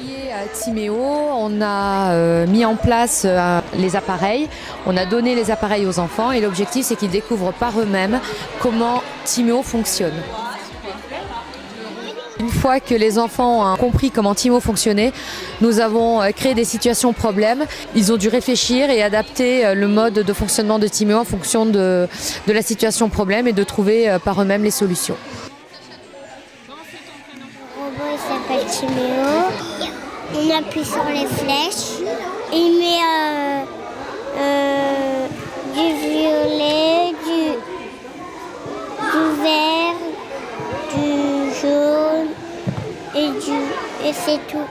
lié à Timéo, on a mis en place les appareils, on a donné les appareils aux enfants et l'objectif c'est qu'ils découvrent par eux-mêmes comment Timéo fonctionne. Une fois que les enfants ont compris comment Timéo fonctionnait, nous avons créé des situations problèmes. Ils ont dû réfléchir et adapter le mode de fonctionnement de Timéo en fonction de la situation problème et de trouver par eux-mêmes les solutions. Le robot il s'appelle Timéo. On appuie sur les flèches et il met du violet, du vert, du jaune et c'est tout.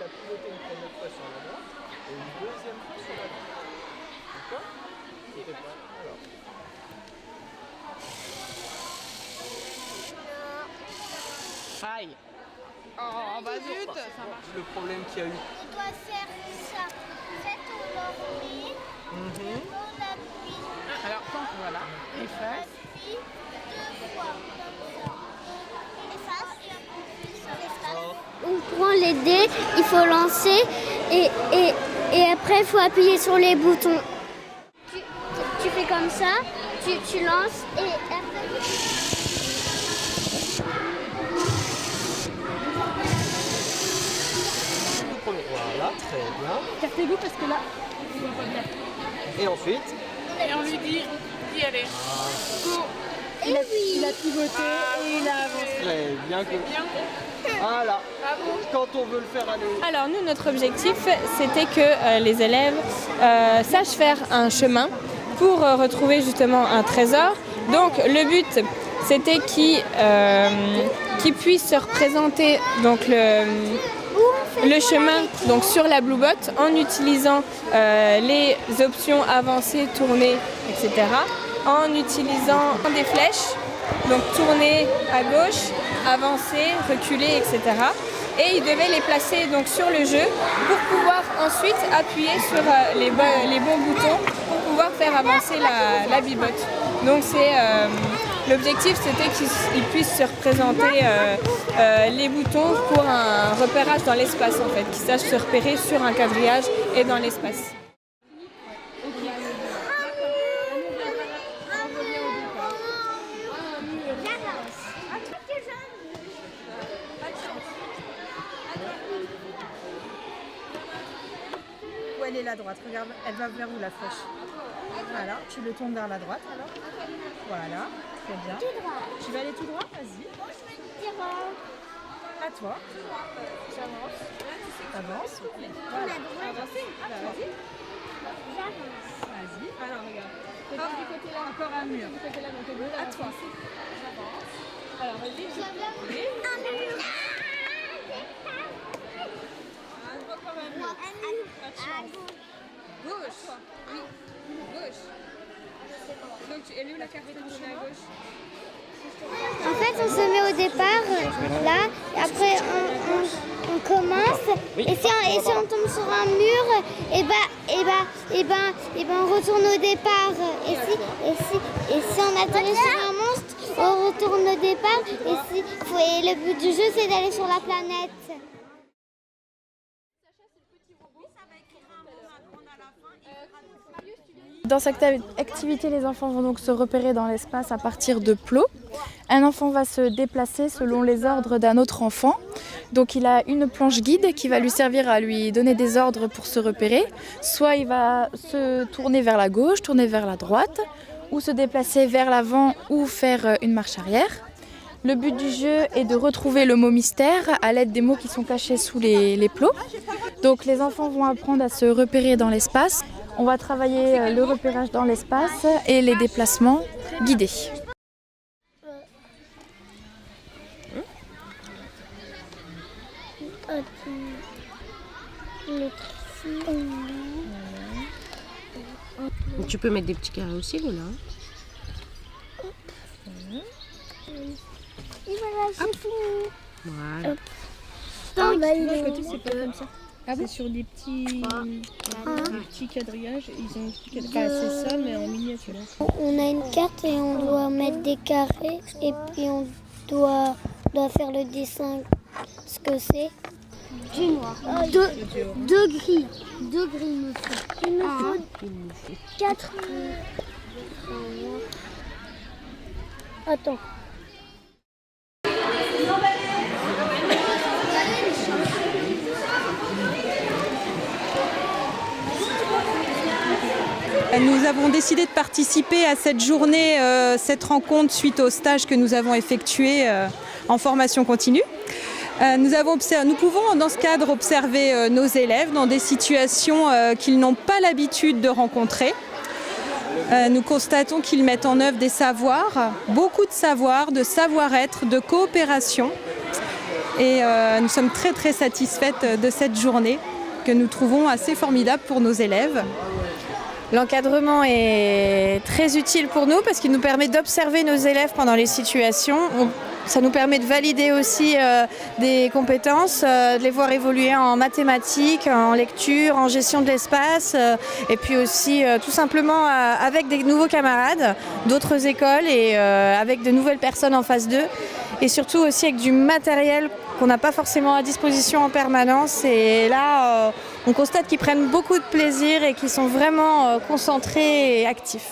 La piloter une première fois sur la droite et une deuxième fois sur la droite. D'accord? Alors. Aïe. Oh bah zut, ça marche. Le problème qu'il y a eu. On doit faire ça. En fait, on l'enlève, on appuie. Alors, voilà. Efface. Appuie 2 fois, comme ça. Efface. On prend les dés, il faut lancer et après il faut appuyer sur les boutons. Tu fais comme ça, tu lances et après... Voilà, très bien. Cartez-vous parce que là, on voit pas bien. Et ensuite? Et on lui dit d'y aller. Go. Il a pivoté et il a avancé. Très bien. Voilà. Quand on veut le faire aller. Alors nous, notre objectif, c'était que les élèves sachent faire un chemin pour retrouver justement un trésor. Donc le but, c'était qu'ils puissent se représenter donc, le chemin donc, sur la Blue Bot en utilisant les options avancer, tourner, etc. En utilisant des flèches, donc tourner à gauche, avancer, reculer, etc. Et ils devaient les placer donc, sur le jeu pour pouvoir ensuite appuyer sur les bons boutons pour pouvoir faire avancer la bibotte. Donc l'objectif c'était qu'ils puissent se représenter les boutons pour un repérage dans l'espace en fait, qu'ils sachent se repérer sur un quadrillage et dans l'espace. Où elle est la droite, regarde, elle va vers où la flèche? Voilà, tu le tournes vers la droite alors. Voilà, très bien. Tu vas aller tout droit, vas-y. À toi. J'avance. Avance. Voilà. Avancez. Bah, vas-y. Vas-y. Alors regarde. Hop, du côté là, encore un mur. Du côté là, donc à toi. J'avance. Alors vas-y. Un mur. Encore un mur. Pas de chance. Gauche. Oui. Gauche. Donc elle est où la carte de tourner à gauche? En fait, on se met au départ, là, et après on commence, et si on tombe sur un mur, on retourne au départ. Et si on atterrit sur un monstre, on retourne au départ, et le but du jeu, c'est d'aller sur la planète. Dans cette activité, les enfants vont donc se repérer dans l'espace à partir de plots. Un enfant va se déplacer selon les ordres d'un autre enfant. Donc il a une planche guide qui va lui servir à lui donner des ordres pour se repérer. Soit il va se tourner vers la gauche, tourner vers la droite, ou se déplacer vers l'avant ou faire une marche arrière. Le but du jeu est de retrouver le mot mystère à l'aide des mots qui sont cachés sous les plots. Donc les enfants vont apprendre à se repérer dans l'espace. On va travailler le repérage dans l'espace et les déplacements guidés. Tu peux mettre des petits carrés aussi, là. c'est fini. Voilà. Hop. Ah, bah, il De est l'autre côté, c'est pas comme ça. Ah bon? C'est sur des petits quadrillages. Ils ont Deux. c'est ça, mais en miniature. On a une carte et on doit mettre des carrés et puis on doit faire le dessin, ce que c'est. Du noir. Deux grilles. Deux grilles me faut. Il me faut 4. Attends. Nous avons décidé de participer à cette journée, cette rencontre suite au stage que nous avons effectué en formation continue. Nous pouvons dans ce cadre observer nos élèves dans des situations qu'ils n'ont pas l'habitude de rencontrer. Nous constatons qu'ils mettent en œuvre des savoirs, beaucoup de savoirs, de savoir-être, de coopération. Et nous sommes très très satisfaites de cette journée que nous trouvons assez formidable pour nos élèves. L'encadrement est très utile pour nous parce qu'il nous permet d'observer nos élèves pendant les situations. Ça nous permet de valider aussi des compétences, de les voir évoluer en mathématiques, en lecture, en gestion de l'espace et puis aussi tout simplement avec des nouveaux camarades d'autres écoles et avec de nouvelles personnes en face d'eux et surtout aussi avec du matériel qu'on n'a pas forcément à disposition en permanence et là on constate qu'ils prennent beaucoup de plaisir et qu'ils sont vraiment concentrés et actifs.